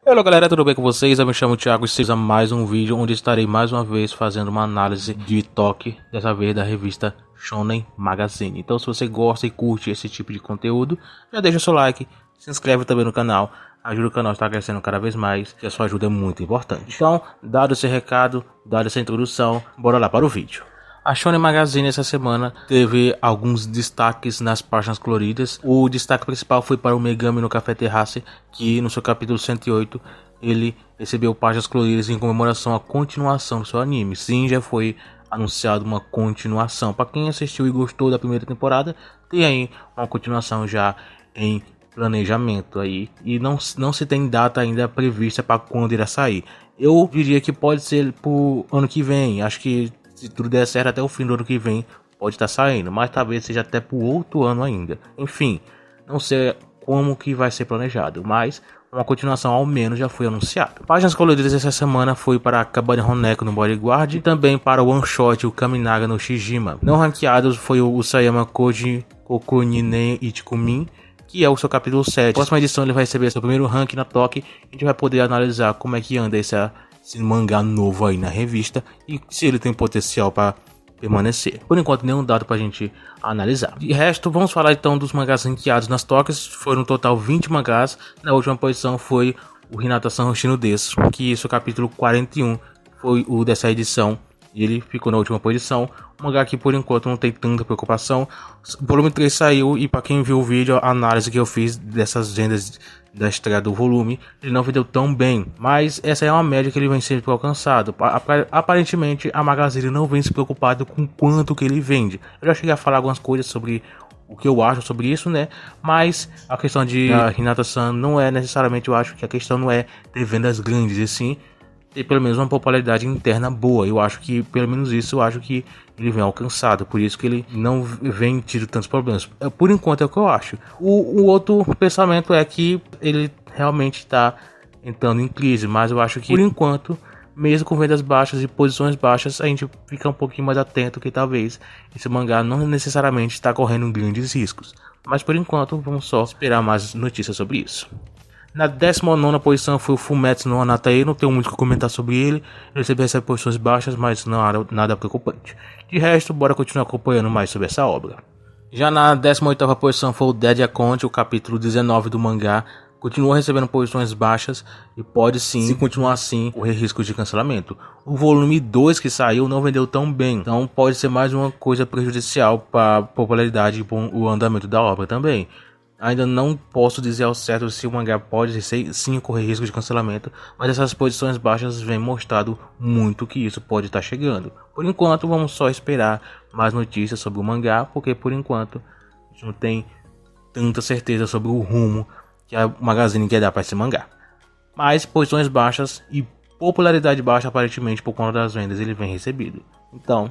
Olá galera, tudo bem com vocês? Eu me chamo Thiago e seja mais um vídeo onde estarei mais uma vez fazendo uma análise de toque, dessa vez da revista Shonen Magazine. Então se você gosta e curte esse tipo de conteúdo, já deixa seu like, se inscreve também no canal, ajuda o canal a estar crescendo cada vez mais, que a sua ajuda é muito importante. Então, dado esse recado, dado essa introdução, bora lá para o vídeo. A Shonen Magazine essa semana teve alguns destaques nas páginas coloridas. O destaque principal foi para o Megami no Café Terrace, que no seu capítulo 108 ele recebeu páginas coloridas em comemoração à continuação do seu anime. Sim, já foi anunciado uma continuação. Para quem assistiu e gostou da primeira temporada, tem aí uma continuação já em planejamento aí. E não se tem data ainda prevista para quando irá sair. Eu diria que pode ser pro ano que vem. Acho que se tudo der certo, até o fim do ano que vem pode estar saindo, mas talvez seja até para o outro ano ainda. Enfim, não sei como que vai ser planejado, mas uma continuação ao menos já foi anunciada. Páginas coloridas essa semana foi para a Kabane Honeko no Bodyguard e também para o One Shot o Kaminaga no Shijima. Não ranqueados foi o Usayama Koji Kokuni ne Ichikumin, que é o seu capítulo 7. Na próxima edição ele vai receber seu primeiro rank na Toque. A gente vai poder analisar como é que anda esse mangá novo aí na revista e se ele tem potencial para permanecer. Por enquanto nenhum dado pra gente analisar. De resto, vamos falar então dos mangás ranqueados nas tocas. Foram no total 20 mangás. Na última posição foi o Hinata-san Hoshino Desu, que seu capítulo 41 foi o dessa edição e ele ficou na última posição. Um mangá que por enquanto não tem tanta preocupação. O volume 3 saiu e para quem viu o vídeo, a análise que eu fiz dessas vendas da estreia do volume, ele não vendeu tão bem, mas essa é uma média que ele vem sendo alcançado. Aparentemente a Magazine não vem se preocupado com quanto que ele vende. Eu já cheguei a falar algumas coisas sobre o que eu acho sobre isso, né? Mas a questão de Hinata-san não é necessariamente, eu acho que a questão não é ter vendas grandes, e sim ter pelo menos uma popularidade interna boa. Eu acho que pelo menos isso eu acho que ele vem alcançado, por isso que ele não vem tido tantos problemas. Por enquanto é o que eu acho. O outro pensamento é que ele realmente está entrando em crise, mas eu acho que por enquanto, mesmo com vendas baixas e posições baixas, a gente fica um pouquinho mais atento que talvez esse mangá não necessariamente está correndo grandes riscos. Mas por enquanto vamos só esperar mais notícias sobre isso. Na 19ª posição foi o Fumetsu no Anatae, não tenho muito o que comentar sobre ele. Ele sempre recebe posições baixas, mas não era nada preocupante. De resto, bora continuar acompanhando mais sobre essa obra. Já na 18ª posição foi o Dead Account, o capítulo 19 do mangá. Continua recebendo posições baixas e pode sim, se continuar assim, correr riscos de cancelamento. O volume 2 que saiu não vendeu tão bem, então pode ser mais uma coisa prejudicial para a popularidade e o andamento da obra também. Ainda não posso dizer ao certo se o mangá pode sim correr risco de cancelamento, mas essas posições baixas vêm mostrado muito que isso pode estar chegando. Por enquanto, vamos só esperar mais notícias sobre o mangá, porque por enquanto a gente não tem tanta certeza sobre o rumo que a Magazine quer dar para esse mangá. Mas posições baixas e popularidade baixa, aparentemente por conta das vendas, ele vem recebido. Então,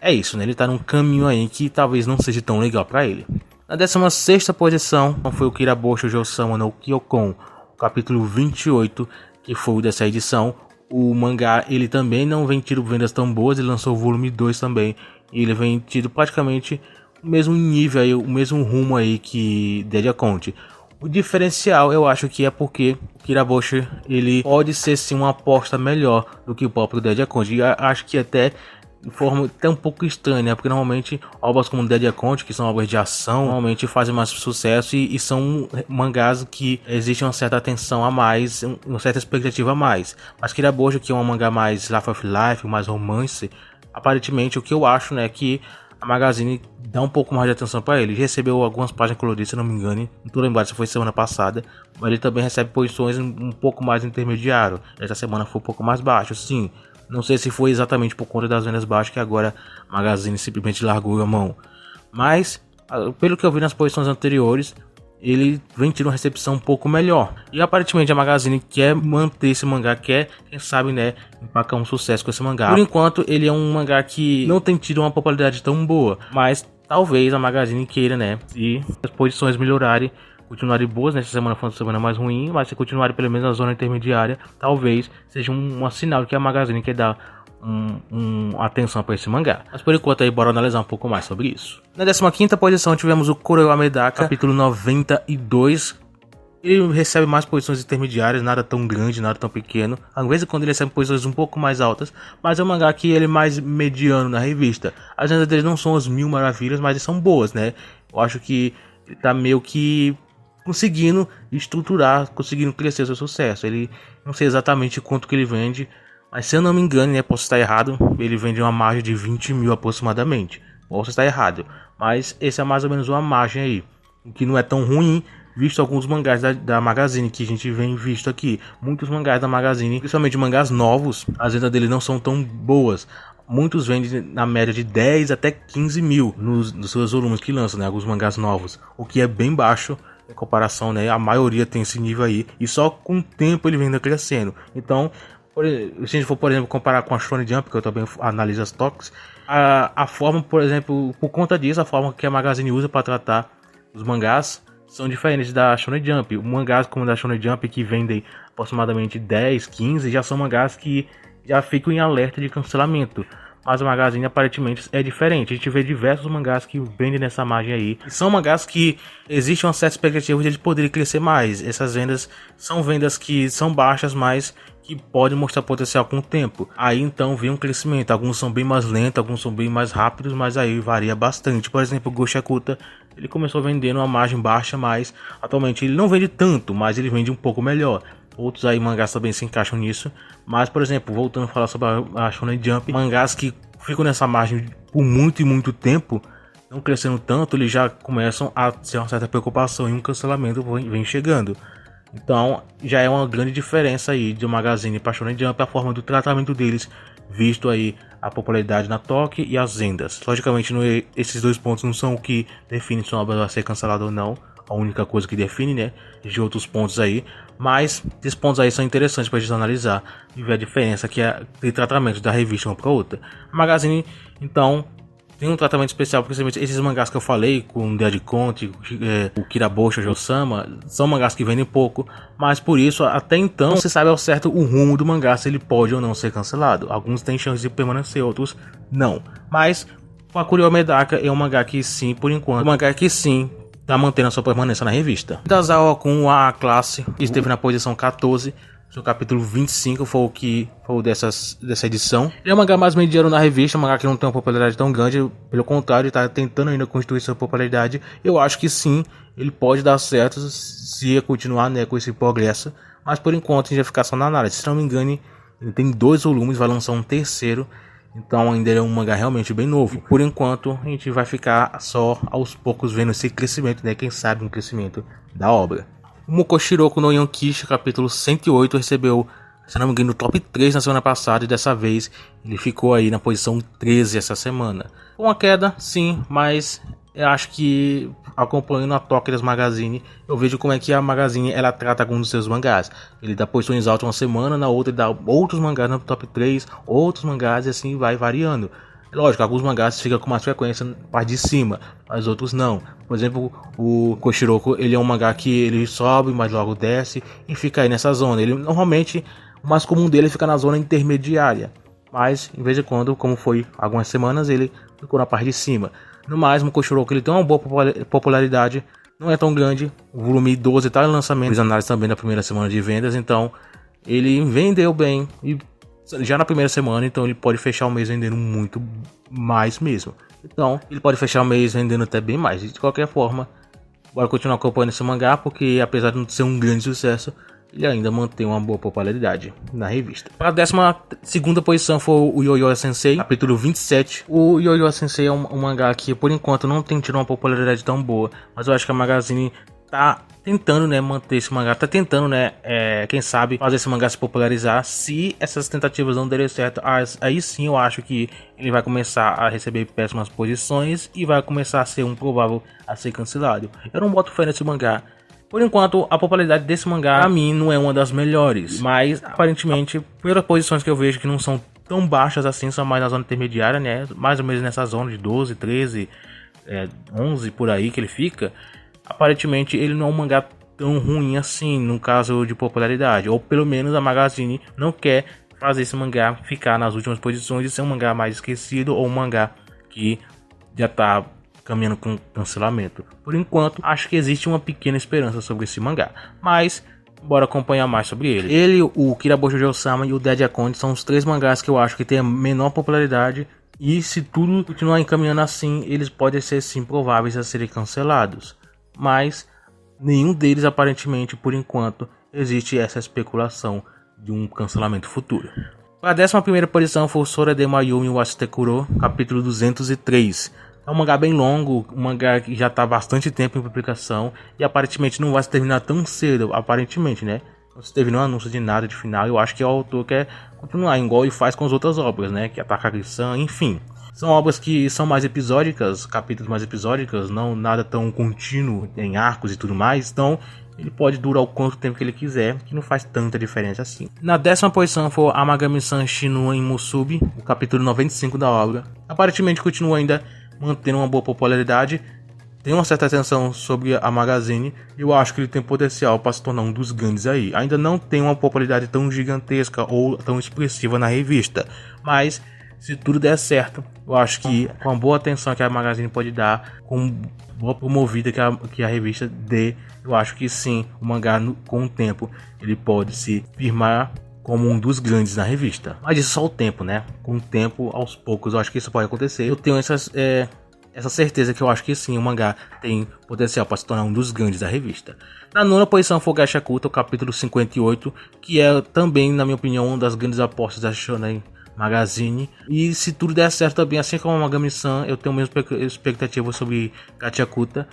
é isso, né? Ele está num caminho aí que talvez não seja tão legal para ele. Na 16ª posição foi o Kiraboshi Jousama no Kyokon, capítulo 28, que foi o dessa edição. O mangá ele também não vem tido vendas tão boas, ele lançou o volume 2 também, e ele vem tido praticamente o mesmo nível aí, o mesmo rumo aí que Dead Account. O diferencial eu acho que é porque o Kiraboshi ele pode ser sim uma aposta melhor do que o próprio Dead Account, e acho que até de forma até um pouco estranha, porque normalmente obras como Dead Account, que são obras de ação, normalmente fazem mais sucesso e são mangás que existe uma certa atenção a mais, uma certa expectativa a mais. Mas Kiraboshi, que é um mangá mais life of life, mais romance, aparentemente o que eu acho, né, é que a Magazine dá um pouco mais de atenção para ele. Ele recebeu algumas páginas coloridas, se não me engano, não tô lembrado se foi semana passada, mas ele também recebe posições um pouco mais intermediário. Essa semana foi um pouco mais baixo, sim. Não sei se foi exatamente por conta das vendas baixas que agora a Magazine simplesmente largou a mão. Mas, pelo que eu vi nas posições anteriores, ele vem tendo uma recepção um pouco melhor. E aparentemente a Magazine quer manter esse mangá, quer, quem sabe, né, empacar um sucesso com esse mangá. Por enquanto, ele é um mangá que não tem tido uma popularidade tão boa. Mas talvez a Magazine queira, né, se as posições melhorarem, continuarem boas. Nessa semana foi uma semana mais ruim, mas se continuarem pelo menos na zona intermediária, talvez seja um sinal que a Magazine quer dar atenção para esse mangá. Mas por enquanto aí, bora analisar um pouco mais sobre isso. Na 15ª posição tivemos o Kuroyuwa Medaka, capítulo 92, Ele recebe mais posições intermediárias, nada tão grande, nada tão pequeno. Às vezes quando ele recebe posições um pouco mais altas, mas é um mangá que ele é mais mediano na revista. As vendas dele não são as mil maravilhas, mas são boas, né? Eu acho que ele tá meio que conseguindo estruturar, conseguindo crescer seu sucesso. Ele não sei exatamente quanto que ele vende, mas se eu não me engano, né, posso estar errado, ele vende uma margem de 20 mil aproximadamente. Posso estar errado, mas esse é mais ou menos uma margem aí, o que não é tão ruim, visto alguns mangás da Magazine que a gente vem visto aqui. Muitos mangás da Magazine, principalmente mangás novos, as vendas dele não são tão boas. Muitos vendem na média de 10 até 15 mil nos seus volumes que lançam, né, alguns mangás novos, o que é bem baixo em comparação, né? A maioria tem esse nível aí e só com o tempo ele vem crescendo. Então, se a gente for, por exemplo, comparar com a Shonen Jump, que eu também analiso as toques, a forma, por exemplo, por conta disso, a forma que a Magazine usa para tratar os mangás são diferentes da Shonen Jump. Mangás como da Shonen Jump, que vendem aproximadamente 10, 15, já são mangás que já ficam em alerta de cancelamento. Mas o Magazine aparentemente é diferente. A gente vê diversos mangás que vendem nessa margem aí. E são mangás que existe uma certa expectativa de eles poderem crescer mais. Essas vendas são vendas que são baixas, mas que podem mostrar potencial com o tempo. Aí então vem um crescimento. Alguns são bem mais lentos, alguns são bem mais rápidos, mas aí varia bastante. Por exemplo, o Ghost Akuta, ele começou vendendo uma margem baixa, mas atualmente ele não vende tanto, mas ele vende um pouco melhor. Outros aí mangás também se encaixam nisso. Mas, por exemplo, voltando a falar sobre a Shonen Jump, mangás que ficam nessa margem por muito e muito tempo, não crescendo tanto, eles já começam a ter uma certa preocupação e um cancelamento vem chegando. Então, já é uma grande diferença aí de Magazine para Shonen Jump, a forma do tratamento deles, visto aí a popularidade na Toque e as vendas. Logicamente, esses dois pontos não são o que define se uma obra vai ser cancelada ou não. A única coisa que define, né, de outros pontos aí, mas esses pontos aí são interessantes para a gente analisar e ver a diferença que é de tratamento da revista uma para outra. A Magazine, então, tem um tratamento especial, porque esses mangás que eu falei, com Dead Conte, o Kirabosha, Josama, são mangás que vendem pouco, mas por isso, até então, não se sabe ao certo o rumo do mangá, se ele pode ou não ser cancelado. Alguns têm chance de permanecer, outros não. Mas, Fakuryou Medaka é um mangá que sim, por enquanto, um mangá que sim, tá mantendo a sua permanência na revista. Dazawa com a classe esteve na posição 14, seu capítulo 25 foi o dessa edição. Ele é um mangá mais mediano na revista, um mangá que não tem uma popularidade tão grande, pelo contrário, está tentando ainda construir sua popularidade. Eu acho que sim, ele pode dar certo se continuar, né, com esse progresso, mas por enquanto a gente vai ficar só na análise. Se não me engano, ele tem 2 volumes, vai lançar um terceiro. Então ainda é um mangá realmente bem novo. Por enquanto a gente vai ficar só aos poucos vendo esse crescimento, né? Quem sabe um crescimento da obra. O Mukoshiroko no Yankishi, capítulo 108, recebeu, se não me engano, o top 3 na semana passada. E dessa vez ele ficou aí na posição 13 essa semana. Uma queda, sim, mas eu acho que acompanhando a Toque das Magazine, eu vejo como é que a Magazine ela trata alguns dos seus mangás. Ele dá posições altas uma semana, na outra ele dá outros mangás no top 3, outros mangás e assim vai variando. Lógico, alguns mangás ficam com mais frequência na parte de cima, mas outros não. Por exemplo, o Koshiroko, ele é um mangá que ele sobe, mas logo desce e fica aí nessa zona. Ele normalmente, o mais comum dele é ficar na zona intermediária, mas em vez de quando, como foi algumas semanas, ele ficou na parte de cima. No mais, o Mukoshiroko ele tem uma boa popularidade, não é tão grande. O volume 12 está em lançamento, fiz análise também na primeira semana de vendas, então ele vendeu bem e já na primeira semana, então ele pode fechar o mês vendendo muito mais mesmo. Então ele pode fechar o mês vendendo até bem mais. De qualquer forma, bora continuar acompanhando esse mangá, porque apesar de não ser um grande sucesso, ele ainda mantém uma boa popularidade na revista. Para a 12ª posição foi o Yoyo Sensei, capítulo 27. O Yoyo Sensei é um mangá que por enquanto não tem tido uma popularidade tão boa, mas eu acho que a Magazine tá tentando, né, manter esse mangá, tá tentando, né, quem sabe fazer esse mangá se popularizar. Se essas tentativas não derem certo, aí sim eu acho que ele vai começar a receber péssimas posições e vai começar a ser um provável a ser cancelado. Eu não boto fé nesse mangá. Por enquanto, a popularidade desse mangá, pra mim, não é uma das melhores. Mas, aparentemente, pelas posições que eu vejo que não são tão baixas assim, são mais na zona intermediária, né? Mais ou menos nessa zona de 12, 13, 11, por aí que ele fica. Aparentemente, ele não é um mangá tão ruim assim, no caso de popularidade. Ou, pelo menos, a Magazine não quer fazer esse mangá ficar nas últimas posições e ser um mangá mais esquecido, ou um mangá que já tá caminhando com cancelamento. Por enquanto, acho que existe uma pequena esperança sobre esse mangá, mas bora acompanhar mais sobre ele. Ele, o Kirabo Jojo-sama e o Dead Aconte são os 3 mangás que eu acho que tem a menor popularidade, e se tudo continuar encaminhando assim, eles podem ser sim prováveis a serem cancelados, mas nenhum deles aparentemente, por enquanto, existe essa especulação de um cancelamento futuro. Para a 11ª posição foi o Sora de Mayumi Washitekuro, capítulo 203. É um mangá bem longo, um mangá que já está há bastante tempo em publicação e aparentemente não vai se terminar tão cedo, aparentemente, né? Não se teve nenhum anúncio de nada de final, eu acho que o autor quer continuar, igual ele faz com as outras obras, né? Que é Takagi-san, enfim. São obras que são mais episódicas, capítulos mais episódicas, não nada tão contínuo em arcos e tudo mais, então ele pode durar o quanto tempo que ele quiser, que não faz tanta diferença assim. Na 10ª posição foi Amagami-san Shinua em Musubi, o capítulo 95 da obra. Aparentemente continua ainda mantendo uma boa popularidade, tem uma certa atenção sobre a Magazine, e eu acho que ele tem potencial para se tornar um dos grandes aí. Ainda não tem uma popularidade tão gigantesca ou tão expressiva na revista, mas se tudo der certo, eu acho que com a boa atenção que a Magazine pode dar, com boa promovida que a revista dê, eu acho que sim, o mangá com o tempo ele pode se firmar como um dos grandes na revista. Mas isso é só o tempo, né? Com o tempo, aos poucos, eu acho que isso pode acontecer. Eu tenho essa certeza que eu acho que sim, o mangá tem potencial para se tornar um dos grandes da revista. Na 9ª posição foi o Gachakuta, o capítulo 58, que é também, na minha opinião, uma das grandes apostas da Shonen Magazine. E se tudo der certo também, assim como a Magami-san, eu tenho mesmo expectativa sobre Gachakuta,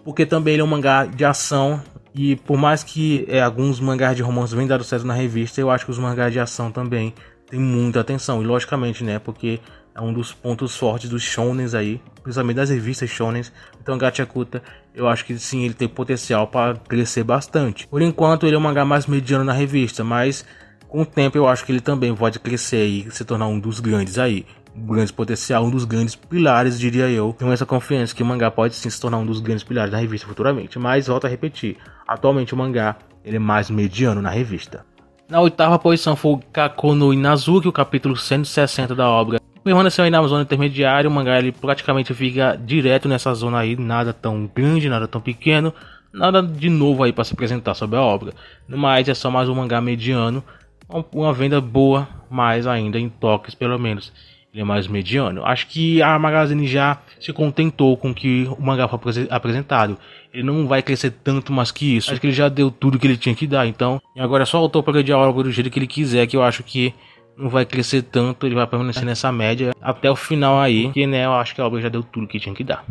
porque também ele é um mangá de ação. E por mais que alguns mangás de romance venham dado certo na revista, eu acho que os mangás de ação também tem muita atenção. E logicamente, né, porque é um dos pontos fortes dos shonens aí, principalmente das revistas shonens. Então Gachakuta, eu acho que sim, ele tem potencial para crescer bastante. Por enquanto ele é um mangá mais mediano na revista, mas com o tempo eu acho que ele também pode crescer e se tornar um dos grandes aí. Um grande potencial, um dos grandes pilares, diria eu. Tenho essa confiança que o mangá pode sim se tornar um dos grandes pilares da revista futuramente. Mas volto a repetir, atualmente o mangá ele é mais mediano na revista. Na 8ª posição foi o Kako no Inazuki, o capítulo 160 da obra. Permaneceu aí na zona intermediária, o mangá ele praticamente fica direto nessa zona aí, nada tão grande, nada tão pequeno, nada de novo aí para se apresentar sobre a obra. Mas é só mais um mangá mediano, uma venda boa, mas ainda em toques pelo menos. Ele é mais mediano. Acho que a Magazine já se contentou com que o mangá foi apresentado. Ele não vai crescer tanto mais que isso. Acho que ele já deu tudo que ele tinha que dar. Então, e agora é só o autor progredir a obra do jeito que ele quiser, que eu acho que não vai crescer tanto. Ele vai permanecer nessa média até o final aí. Porque, né, eu acho que a obra já deu tudo que tinha que dar.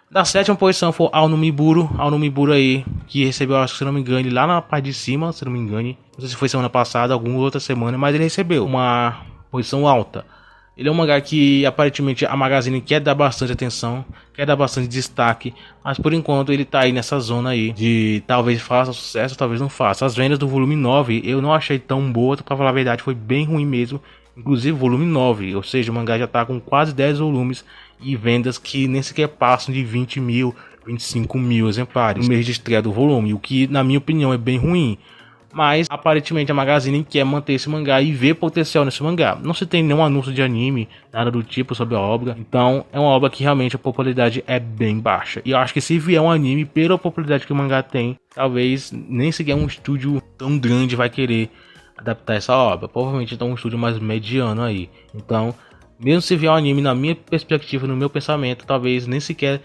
Na 7ª posição foi Aonumiburo. Aonumiburo aí, que recebeu, acho que se não me engano, lá na parte de cima, se não me engane. Não sei se foi semana passada, alguma outra semana, mas ele recebeu uma posição alta. Ele é um mangá que aparentemente a Magazine quer dar bastante atenção, quer dar bastante destaque, mas por enquanto ele tá aí nessa zona aí de talvez faça sucesso, talvez não faça. As vendas do volume 9 eu não achei tão boa, pra falar a verdade, foi bem ruim mesmo, inclusive volume 9, ou seja, o mangá já tá com quase 10 volumes e vendas que nem sequer passam de 20 mil, 25 mil exemplares no mês de estreia do volume, o que na minha opinião é bem ruim. Mas aparentemente a Magazine quer manter esse mangá e vê potencial nesse mangá. Não se tem nenhum anúncio de anime, nada do tipo sobre a obra. Então é uma obra que realmente a popularidade é bem baixa. E eu acho que se vier um anime, pela popularidade que o mangá tem, talvez nem sequer um estúdio tão grande vai querer adaptar essa obra. Provavelmente então um estúdio mais mediano aí. Então, mesmo se vier um anime, na minha perspectiva, no meu pensamento, talvez nem sequer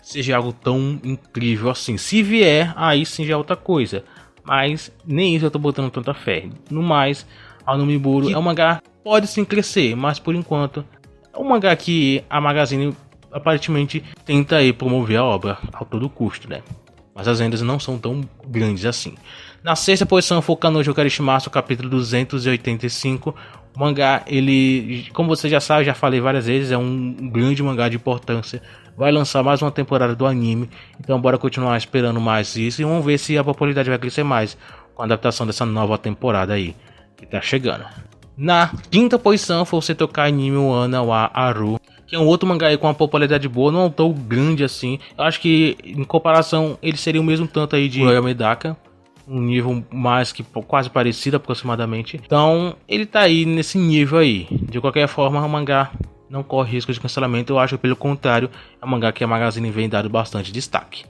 seja algo tão incrível assim. Se vier, aí sim já é outra coisa. Mas nem isso eu tô botando tanta fé. No mais, Aonumiburo é um mangá que pode sim crescer, mas por enquanto é um mangá que a Magazine aparentemente tenta aí promover a obra a todo custo, né? Mas as vendas não são tão grandes assim. Na 6ª posição foi o Kanojo Karishimasu, capítulo 285. O mangá, ele, como você já sabe, já falei várias vezes, é um grande mangá de importância. Vai lançar mais uma temporada do anime, então bora continuar esperando mais isso e vamos ver se a popularidade vai crescer mais com a adaptação dessa nova temporada aí que tá chegando. Na 5ª posição foi o Setokai Nimi Wana wa Aru, que é um outro mangá aí com uma popularidade boa, não tão grande assim. Eu acho que em comparação ele seria o mesmo tanto aí de Royal Medaka, um nível mais que quase parecido aproximadamente. Então ele tá aí nesse nível aí. De qualquer forma, o mangá não corre risco de cancelamento. Eu acho que pelo contrário, é um mangá que a Magazine vem dado bastante destaque.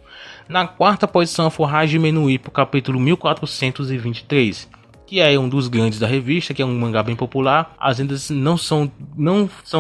Na quarta posição foi Hajime no Ippo, capítulo 1423, que é um dos grandes da revista, que é um mangá bem popular. As vendas não são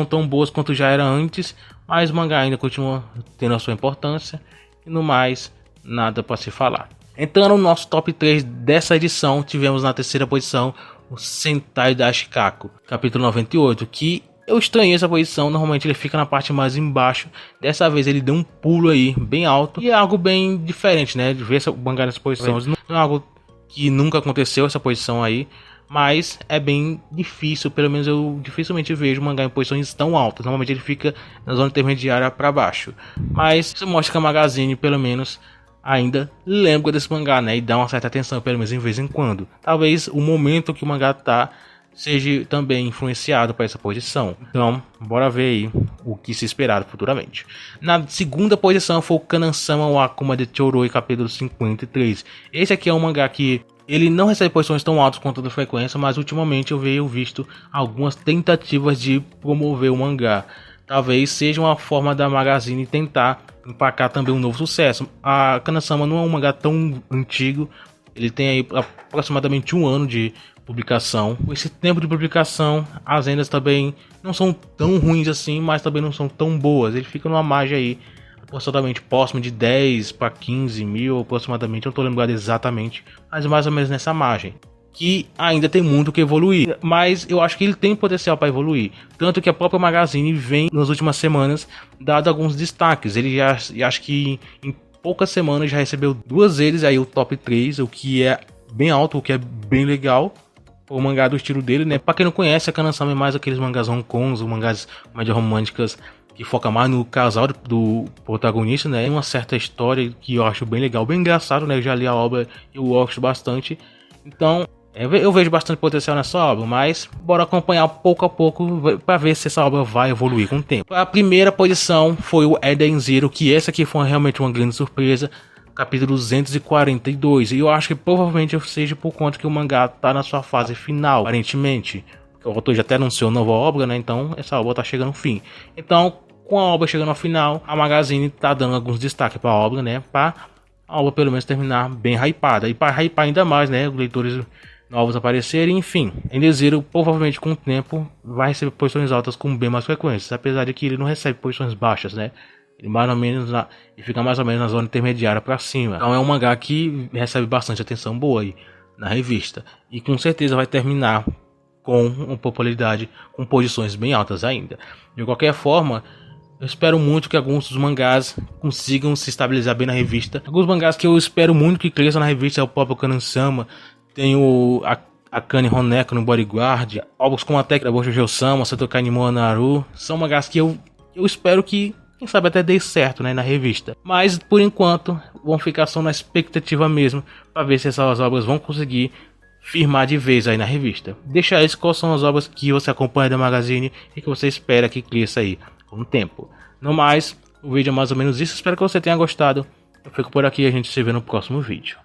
tão boas quanto já era antes, mas o mangá ainda continua tendo a sua importância. E no mais, nada para se falar. Entrando no nosso top 3 dessa edição, tivemos na terceira posição o Sentai da Ashikaku, capítulo 98, que eu estranhei essa posição. Normalmente ele fica na parte mais embaixo. Dessa vez ele deu um pulo aí bem alto. E é algo bem diferente, né? De ver o mangá nessa posição. Não é algo que nunca aconteceu, essa posição aí. Mas é bem difícil. Pelo menos eu dificilmente vejo o mangá em posições tão altas. Normalmente ele fica na zona intermediária para baixo. Mas isso mostra que a Magazine, pelo menos, ainda lembra desse mangá, né? E dá uma certa atenção, pelo menos em vez em quando. Talvez o momento que o mangá tá seja também influenciado para essa posição. Então, bora ver aí o que se esperar futuramente. Na segunda posição foi o Kanan-sama o Akuma de Choroi, capítulo 53. Esse aqui é um mangá que ele não recebe posições tão altas com tanta frequência, mas ultimamente eu venho visto algumas tentativas de promover o mangá. Talvez seja uma forma da Magazine tentar empacar também um novo sucesso. A Kanan-sama não é um mangá tão antigo, ele tem aí aproximadamente um ano de publicação. Com esse tempo de publicação, as vendas também não são tão ruins assim, mas também não são tão boas. Ele fica numa margem aí aproximadamente próximo de 10 para 15 mil aproximadamente, eu não estou lembrado exatamente, mas mais ou menos nessa margem, que ainda tem muito que evoluir, mas eu acho que ele tem potencial para evoluir, tanto que a própria Magazine vem nas últimas semanas dado alguns destaques. Ele já acho que em poucas semanas já recebeu 2 vezes aí o top 3, o que é bem alto, o que é bem legal. O mangá do estilo dele, né? Pra quem não conhece, a Kanan-sama é mais aqueles mangás Hong Kongs, os mangás comédias românticas que foca mais no casal do protagonista, né? Tem uma certa história que eu acho bem legal, bem engraçado, né? Eu já li a obra e eu gosto bastante. Então, eu vejo bastante potencial nessa obra, mas bora acompanhar pouco a pouco para ver se essa obra vai evoluir com o tempo. A primeira posição foi o Eden Zero, que essa aqui foi realmente uma grande surpresa. Capítulo 242, e eu acho que provavelmente seja por conta que o mangá tá na sua fase final, aparentemente. O autor já até anunciou nova obra, né? Então essa obra tá chegando ao fim. Então, com a obra chegando ao final, a Magazine tá dando alguns destaques para a obra, né? Para a obra pelo menos terminar bem hypada. E para hypar ainda mais, né? Os leitores novos aparecerem, enfim. Eden Zero provavelmente com o tempo vai receber posições altas com bem mais frequência, apesar de que ele não recebe posições baixas, né? Ele mais ou menos fica mais ou menos na zona intermediária para cima. Então é um mangá que recebe bastante atenção boa aí na revista. E com certeza vai terminar com uma popularidade, com posições bem altas ainda. De qualquer forma, eu espero muito que alguns dos mangás consigam se estabilizar bem na revista. Alguns mangás que eu espero muito que cresçam na revista é o próprio Kanan-sama. Tem o Akane Honeko no Bodyguard. Obras como a Attack da Boshoujo-sama, Satokai ni Moanaru. São mangás que eu espero que quem sabe até dê certo, né, na revista. Mas por enquanto vão ficar só na expectativa mesmo, para ver se essas obras vão conseguir firmar de vez aí na revista. Deixa aí quais são as obras que você acompanha da Magazine e que você espera que cresça aí com o tempo. No mais, o vídeo é mais ou menos isso. Espero que você tenha gostado. Eu fico por aqui e a gente se vê no próximo vídeo.